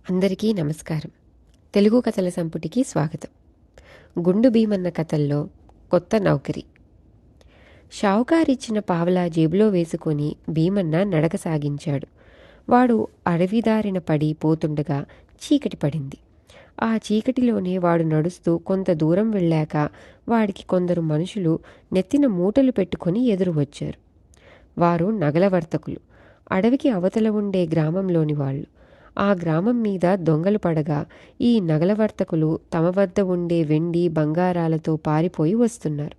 అందరికీ నమస్కారం. తెలుగు కథల సంపుటికి స్వాగతం. గుండు భీమన్న కథల్లో కొత్త నౌకరి. షావుకారిచ్చిన పావలా జేబులో వేసుకొని భీమన్న నడక సాగించాడు. వాడు అడవిదారిన పడి పోతుండగా చీకటి పడింది. ఆ చీకటిలోనే వాడు నడుస్తూ కొంత దూరం వెళ్ళాక వాడికి కొందరు మనుషులు నెత్తిన మూటలు పెట్టుకొని ఎదురు వచ్చారు. వారు నగల వర్తకులు. అడవికి అవతల ఉండే గ్రామంలోని వాళ్ళు. ఆ గ్రామం మీద దొంగలు పడగా ఈ నగల వర్తకులు తమ వద్ద ఉండే వెండి బంగారాలతో పారిపోయి వస్తున్నారు.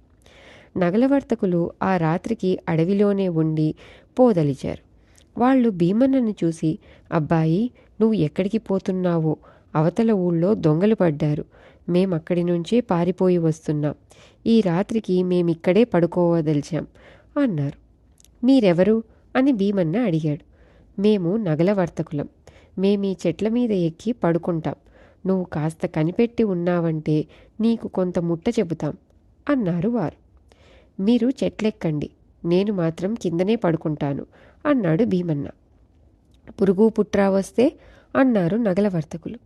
నగల వర్తకులు ఆ రాత్రికి అడవిలోనే ఉండి పోదలిచారు. వాళ్ళు భీమన్నను చూసి, అబ్బాయి, నువ్వు ఎక్కడికి పోతున్నావో, అవతల ఊళ్ళో దొంగలు పడ్డారు, మేమక్కడి నుంచే పారిపోయి వస్తున్నాం, ఈ రాత్రికి మేమిక్కడే పడుకోవదలిచాం అన్నారు. మీరెవరు అని భీమన్న అడిగాడు. మేము నగల వర్తకులం, మేమీ చెట్ల మీద ఎక్కి పడుకుంటాం, నువ్వు కాస్త కనిపెట్టి ఉన్నావంటే నీకు కొంత ముట్ట చెబుతాం అన్నారు వారు. మీరు చెట్లెక్కండి, నేను మాత్రం కిందనే పడుకుంటాను అన్నాడు భీమన్న. పురుగు పుట్రా వస్తే అన్నారు నగల వర్తకులు.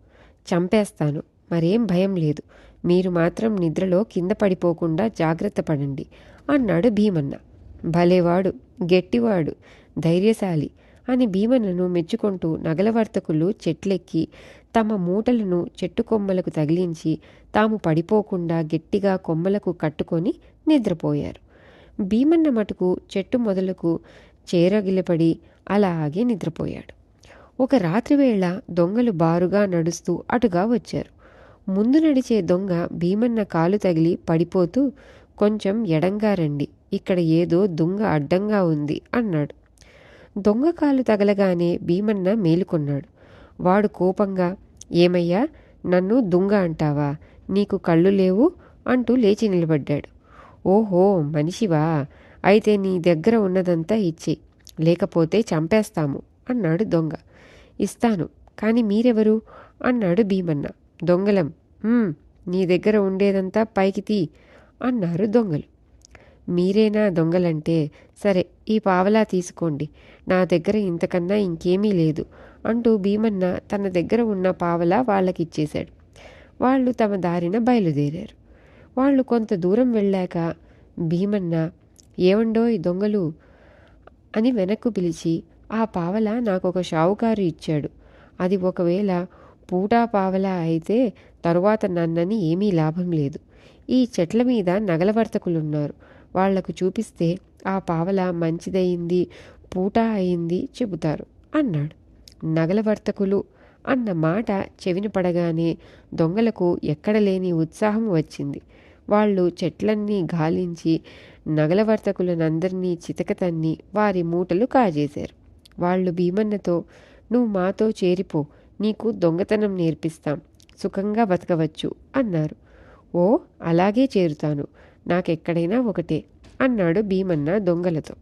చంపేస్తాను, మరేం భయం లేదు, మీరు మాత్రం నిద్రలో కింద పడిపోకుండా జాగ్రత్త పడండి అన్నాడు భీమన్న. భలేవాడు, గట్టివాడు, ధైర్యశాలి అని భీమన్నను మెచ్చుకుంటూ నగలవర్తకులు చెట్లెక్కి తమ మూటలను చెట్టు కొమ్మలకు తగిలించి తాము పడిపోకుండా గట్టిగా కొమ్మలకు కట్టుకొని నిద్రపోయారు. భీమన్న మటుకు చెట్టు మొదలకు చేరగిలపడి అలాగే నిద్రపోయాడు. ఒక రాత్రివేళ దొంగలు బారుగా నడుస్తూ అటుగా వచ్చారు. ముందు నడిచే దొంగ భీమన్న కాలు తగిలి పడిపోతూ, కొంచెం ఎడంగా రండి, ఇక్కడ ఏదో దుంగ అడ్డంగా ఉంది అన్నాడు. దొంగ కాలు తగలగానే భీమన్న మేలుకొన్నాడు. వాడు కోపంగా, ఏమయ్యా, నన్ను దుంగ అంటావా, నీకు కళ్ళు లేవు అంటూ లేచి నిలబడ్డాడు. ఓహో, మనిషివా, అయితే నీ దగ్గర ఉన్నదంతా ఇచ్చే, లేకపోతే చంపేస్తాము అన్నాడు దొంగ. ఇస్తాను, కానీ మీరెవరు అన్నాడు భీమన్న. దొంగలం. నీ దగ్గర ఉండేదంతా పైకి తీ అన్నారు దొంగలు. మీరేనా దొంగలంటే, సరే, ఈ పావలా తీసుకోండి, నా దగ్గర ఇంతకన్నా ఇంకేమీ లేదు అంటూ భీమన్న తన దగ్గర ఉన్న పావలా వాళ్ళకిచ్చేశాడు. వాళ్ళు తమ దారిన బయలుదేరారు. వాళ్ళు కొంత దూరం వెళ్ళాక భీమన్న, ఏవండోయ్ దొంగలు అని వెనక్కు పిలిచి, ఆ పావలా నాకొక షావుకారు ఇచ్చాడు, అది ఒకవేళ పూటా పావలా అయితే తరువాత నన్నని ఏమీ లాభం లేదు. ఈ చెట్ల మీద నగలవర్తకులున్నారు, వాళ్లకు చూపిస్తే ఆ పావలా మంచిదయింది, పూటా అయింది చెబుతారు అన్నాడు. నగలవర్తకులు అన్న మాట చెవిన పడగానే దొంగలకు ఎక్కడలేని ఉత్సాహం వచ్చింది. వాళ్ళు చెట్లన్నీ గాలించి నగలవర్తకులనందరినీ చితకతన్ని వారి మూటలు కాజేశారు. వాళ్ళు భీమన్నతో, నువ్వు మాతో చేరిపో, నీకు దొంగతనం నేర్పిస్తాం, సుఖంగా బతకవచ్చు అన్నారు. ఓ, అలాగే చేరుతాను, నాకెక్కడైనా ఒకటే అన్నాడు భీమన్న దొంగలతో.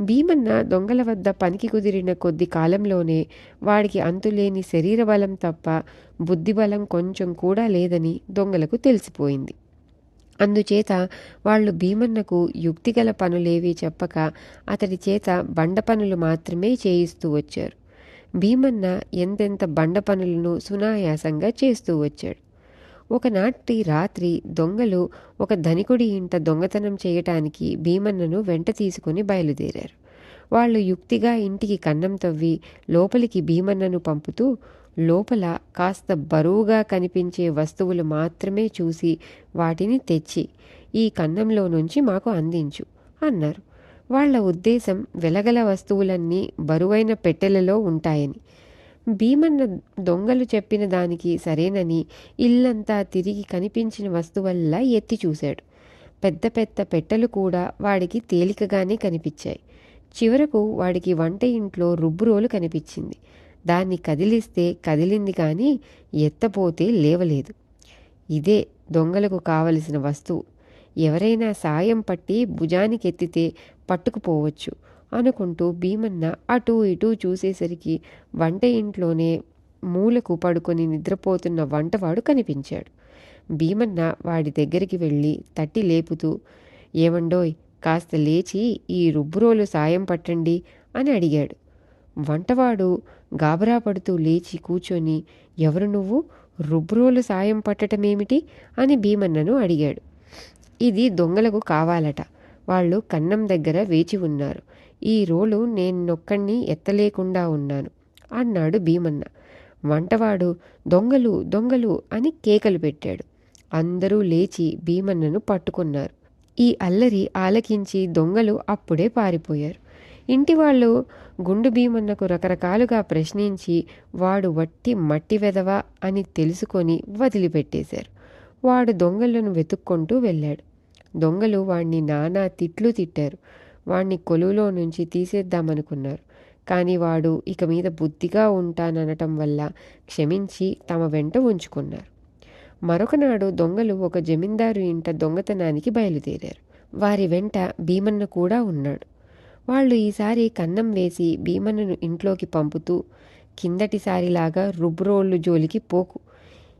భీమన్న దొంగల వద్ద పనికి కుదిరిన కొద్ది కాలంలోనే వాడికి అంతులేని శరీర బలం తప్ప బుద్ధిబలం కొంచెం కూడా లేదని దొంగలకు తెలిసిపోయింది. అందుచేత వాళ్ళు భీమన్నకు యుక్తిగల పనులేవీ చెప్పక అతడి చేత బండ పనులు మాత్రమే చేయిస్తూ వచ్చారు. భీమన్న ఎంతెంత బండ పనులను సునాయాసంగా చేస్తూ వచ్చాడు. ఒకనాటి రాత్రి దొంగలు ఒక ధనికుడి ఇంట దొంగతనం చేయటానికి భీమన్నను వెంట తీసుకుని బయలుదేరారు. వాళ్ళు యుక్తిగా ఇంటికి కన్నం తవ్వి లోపలికి భీమన్నను పంపుతూ, లోపల కాస్త బరువుగా కనిపించే వస్తువులు మాత్రమే చూసి వాటిని తెచ్చి ఈ కన్నంలో నుంచి మాకు అందించు అన్నారు. వాళ్ల ఉద్దేశం వెలగల వస్తువులన్నీ బరువైన పెట్టెలలో ఉంటాయని. భీమన్న దొంగలు చెప్పిన దానికి సరేనని ఇల్లంతా తిరిగి కనిపించిన వస్తువల్లా ఎత్తి చూశాడు. పెద్ద పెద్ద పెట్టెలు కూడా వాడికి తేలికగానే కనిపించాయి. చివరకు వాడికి వంట ఇంట్లో రుబ్బురోలు కనిపించింది. దాన్ని కదిలిస్తే కదిలింది కానీ ఎత్తపోతే లేవలేదు. ఇదే దొంగలకు కావలసిన వస్తువు, ఎవరైనా సాయం పట్టి భుజానికెత్తితే పట్టుకుపోవచ్చు అనుకుంటూ భీమన్న అటూ ఇటూ చూసేసరికి వంట ఇంట్లోనే మూలకు పడుకొని నిద్రపోతున్న వంటవాడు కనిపించాడు. భీమన్న వాడి దగ్గరికి వెళ్ళి తట్టి లేపుతూ, ఏమండోయ్, కాస్త లేచి ఈ రుబ్బురోలు సాయం పట్టండి అని అడిగాడు. వంటవాడు గాబరా పడుతూ లేచి కూర్చొని, ఎవరు నువ్వు? రుబ్రోలు సాయం పట్టటమేమిటి అని భీమన్నను అడిగాడు. ఇది దొంగలకు కావాలట. వాళ్ళు కన్నం దగ్గర వేచి ఉన్నారు. ఈ రోలు నేనొక్కణ్ణి ఎత్తలేకుండా ఉన్నాను అన్నాడు భీమన్న. వంటవాడు దొంగలు దొంగలు అని కేకలు పెట్టాడు. అందరూ లేచి భీమన్నను పట్టుకున్నారు. ఈ అల్లరి ఆలకించి దొంగలు అప్పుడే పారిపోయారు. ఇంటివాళ్ళు గుండు భీమన్నకు రకరకాలుగా ప్రశ్నించి వాడు వట్టి మట్టి వెధవ అని తెలుసుకొని వదిలిపెట్టేశారు. వాడు దొంగలను వెతుక్కుంటూ వెళ్ళాడు. దొంగలు వాణ్ణి నానా తిట్లు తిట్టారు. వాణ్ణి కొలువులో నుంచి తీసేద్దామనుకున్నారు. కానీ వాడు ఇక మీద బుద్ధిగా ఉంటాననటం వల్ల క్షమించి తమ వెంట ఉంచుకున్నారు. మరొకనాడు దొంగలు ఒక జమీందారు ఇంట దొంగతనానికి బయలుదేరారు. వారి వెంట భీమన్న కూడా ఉన్నాడు. వాళ్ళు ఈసారి కన్నం వేసి భీమన్నను ఇంట్లోకి పంపుతూ, కిందటిసారిలాగా రుబ్రోళ్ళు జోలికి పోకు,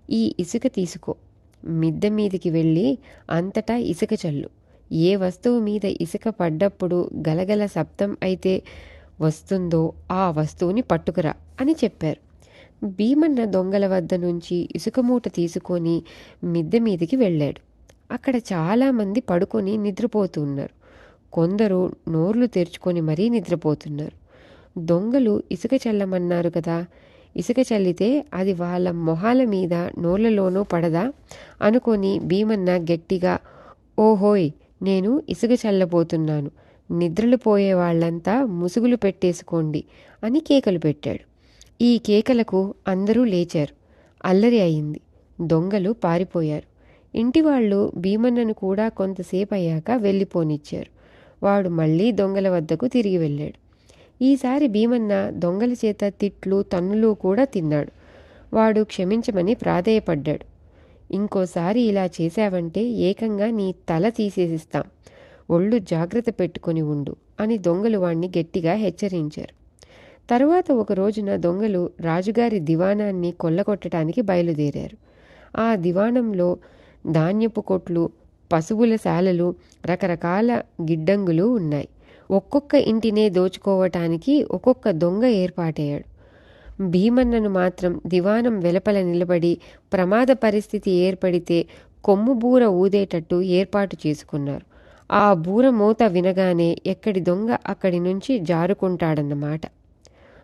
ఈ ఇసుక తీసుకో, మిద్దె మీదికి వెళ్ళి అంతటా ఇసుక చల్లు, ఏ వస్తువు మీద ఇసుక పడ్డప్పుడు గలగల శబ్దం అయితే వస్తుందో ఆ వస్తువుని పట్టుకురా అని చెప్పారు. భీమన్న దొంగల వద్ద నుంచి ఇసుక మూట తీసుకొని మిద్దె మీదికి వెళ్ళాడు. అక్కడ చాలామంది పడుకొని నిద్రపోతున్నారు. కొందరు నోర్లు తెరుచుకొని మరీ నిద్రపోతున్నారు. దొంగలు ఇసుక చల్లమన్నారు కదా, ఇసుక చల్లితే అది వాళ్ళ మొహాల మీద నోళ్లలోనూ పడదా అనుకొని భీమన్న గట్టిగా, ఓహోయ్, నేను ఇసుక చల్లబోతున్నాను, నిద్రలు పోయే వాళ్ళంతా ముసుగులు పెట్టేసుకోండి అని కేకలు పెట్టాడు. ఈ కేకలకు అందరూ లేచారు. అల్లరి అయింది. దొంగలు పారిపోయారు. ఇంటివాళ్ళు భీమన్నను కూడా కొంతసేపు అయ్యాక వెళ్ళిపోనిచ్చారు. వాడు మళ్ళీ దొంగల వద్దకు తిరిగి వెళ్ళాడు. ఈసారి భీమన్న దొంగల చేత తిట్లు తన్నులు కూడా తిన్నాడు. వాడు క్షమించమని ప్రాధేయపడ్డాడు. ఇంకోసారి ఇలా చేశావంటే ఏకంగా నీ తల తీసేసిస్తాం, ఒళ్ళు జాగ్రత్త పెట్టుకొని ఉండు అని దొంగలు వాణ్ణి గట్టిగా హెచ్చరించారు. తరువాత ఒక రోజున దొంగలు రాజుగారి దివాణాన్ని కొల్లగొట్టడానికి బయలుదేరారు. ఆ దివాణంలో ధాన్యపు కొట్లు, పశువుల శాలలు, రకరకాల గిడ్డంగులు ఉన్నాయి. ఒక్కొక్క ఇంటినే దోచుకోవటానికి ఒక్కొక్క దొంగ ఏర్పాటయ్యాడు. భీమన్నను మాత్రం దివాణం వెలుపల నిలబడి ప్రమాద పరిస్థితి ఏర్పడితే కొమ్ము బూర ఊదేటట్టు ఏర్పాటు చేసుకున్నారు. ఆ బూర మోత వినగానే ఎక్కడి దొంగ అక్కడి నుంచి జారుకుంటాడన్నమాట.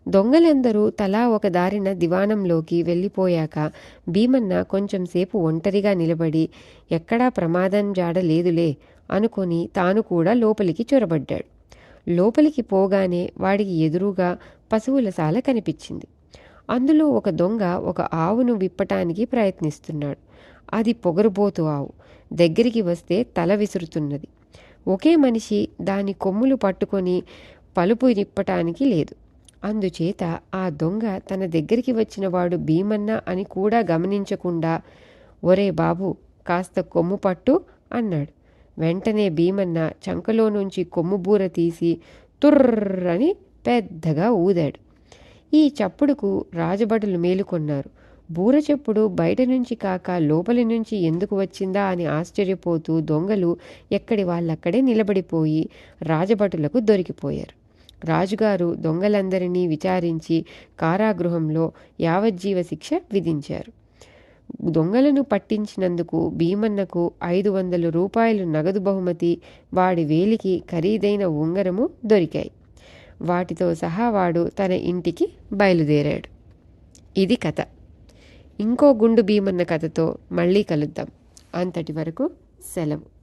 దొంగలందరూ తలా ఒక దారిన దివాణంలోకి వెళ్ళిపోయాక భీమన్న కొంచెంసేపు ఒంటరిగా నిలబడి ఎక్కడా ప్రమాదం జాడ లేదులే అనుకొని తాను కూడా లోపలికి చొరబడ్డాడు. లోపలికి పోగానే వాడికి ఎదురుగా పశువుల శాల కనిపించింది. అందులో ఒక దొంగ ఒక ఆవును విప్పటానికి ప్రయత్నిస్తున్నాడు. అది పొగరుబోతు ఆవు. దగ్గరికి వస్తే తల విసురుతున్నది. ఒకే మనిషి దాని కొమ్ములు పట్టుకొని పలుపు నిప్పటానికి లేదు. అందుచేత ఆ దొంగ తన దగ్గరికి వచ్చిన వాడు భీమన్న అని కూడా గమనించకుండా, ఒరే బాబు, కాస్త కొమ్ము పట్టు అన్నాడు. వెంటనే భీమన్న చంకలో నుంచి కొమ్ము బూర తీసి తుర్రని పెద్దగా ఊదాడు. ఈ చప్పుడుకు రాజభటులు మేలుకొన్నారు. బూర చెప్పుడు బయట నుంచి కాక లోపలి నుంచి ఎందుకు వచ్చిందా అని ఆశ్చర్యపోతూ దొంగలు ఎక్కడి వాళ్ళక్కడే నిలబడిపోయి రాజభటులకు దొరికిపోయారు. రాజుగారు దొంగలందరినీ విచారించి కారాగృహంలో యావజ్జీవ శిక్ష విధించారు. దొంగలను పట్టించినందుకు భీమన్నకు 500 రూపాయలు నగదు బహుమతి, వాడి వేలికి ఖరీదైన ఉంగరము దొరికాయి. వాటితో సహా వాడు తన ఇంటికి బయలుదేరాడు. ఇది కథ. ఇంకో గుండు భీమన్న కథతో మళ్ళీ కలుద్దాం. అంతటి వరకు సెలవు.